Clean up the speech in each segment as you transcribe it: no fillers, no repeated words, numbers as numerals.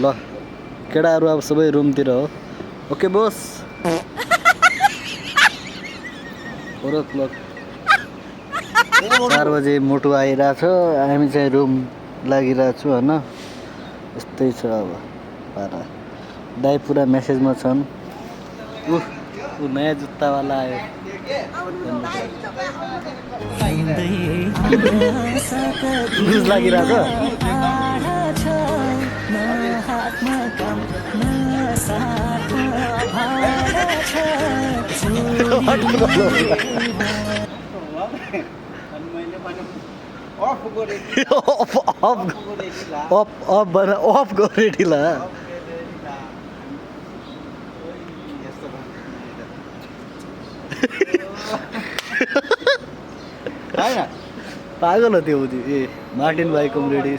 ल केटाहरू अब सबै रुमतिर हो ओके बोस 4 बजे मोटु आइरहेछ हामी चाहिँ रुम लागिरहेछु होइन यस्तै छ अब पारा दाइ पुरा मेसेजमा छन् ऊ नयाँ जुत्तावाला आयो लुज लागिरहेछ अफ गरेला पागल हो त्यो ए मार्टिन भाइ कमरेडी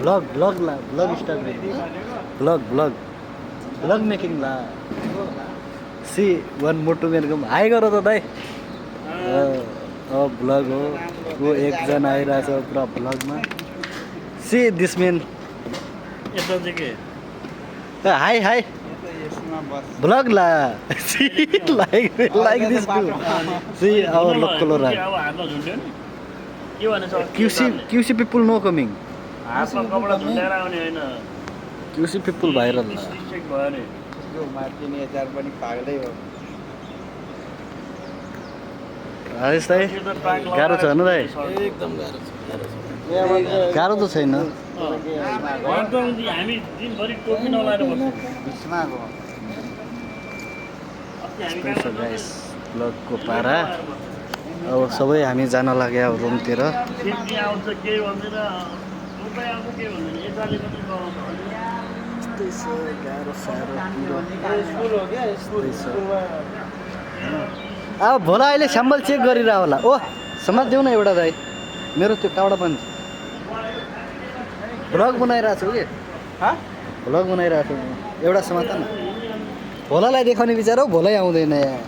ब्लग ला ब्लग स्टार्ट ब्लग मेकिङ ला सी वन मोटु मेरो हाई गर त दाइ ब्लग हो वो एकजना आइरहेछ पुरा ब्लगमा see this man high blog ला see like this see our local QC people no coming. QC people viral. Rajesh दाइ गाह्रो छ होइन दाइ एकदम गाह्रो त छैन ब्लगको पारा अब सबै हामी जान लाग्यो अब रुमतिर अब भोला अहिले स्याम्पल चेक गरिरह होला ओ समाज देऊ न एउटा दाइ मेरो त्यो काउडा पनि भ्लग बनाइरहेको छु कि भ्लग बनाइरहेको छु एउटा समात न भोलालाई देखाउने विचार हो भोलै आउँदैन यहाँ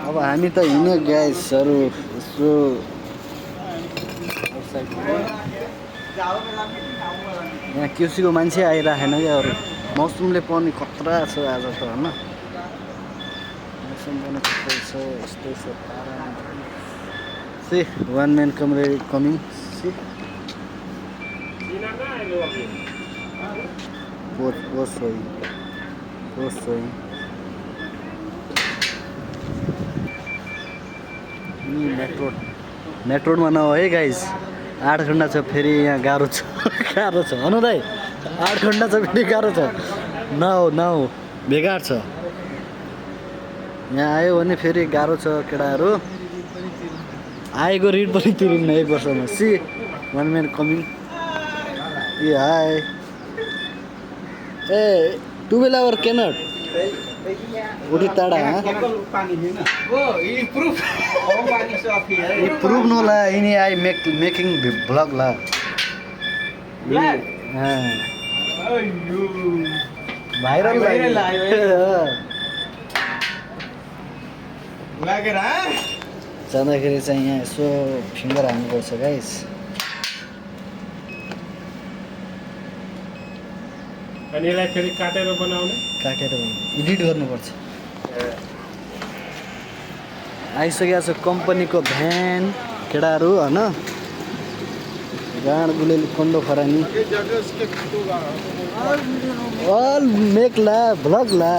अब हामी त हिँड्यो ग्यासहरू यसो यहाँ QCको मान्छे आइराखेन क्या अरू मौसमले पनि खतरा छ आज त होइन मौसम पनि खतरा छ यस्तै छ see one man coming see नेटवर्कमा नहो है गाइस 8 घन्टा छ फेरि यहाँ गाह्रो छ हन दाइ 8 घन्टा छ फेरि गाह्रो छ नहो बेकार छ यहाँ आयो भने फेरि गाह्रो छ केटाहरू आएको ऋण पनि तिरिन्न 1 वर्षमा सी वान म्यान कमिङ ए हाई ए 12 आवर क्यानट उठी ताडा प्रूफ नो ला इनी आई मेकिङ ब्लग ला भाइरल जाँदाखेरि चाहिँ यहाँ यसो फिङ्गर हाल्नुपर्छ गाइस अनि यसलाई फेरि काटेर एडिट गर्नुपर्छ आइसकेको छ कम्पनीको भ्यान केटाहरू होइन गाँड गुलेली कन्डो खरानी अल मेक ला भ्लग ला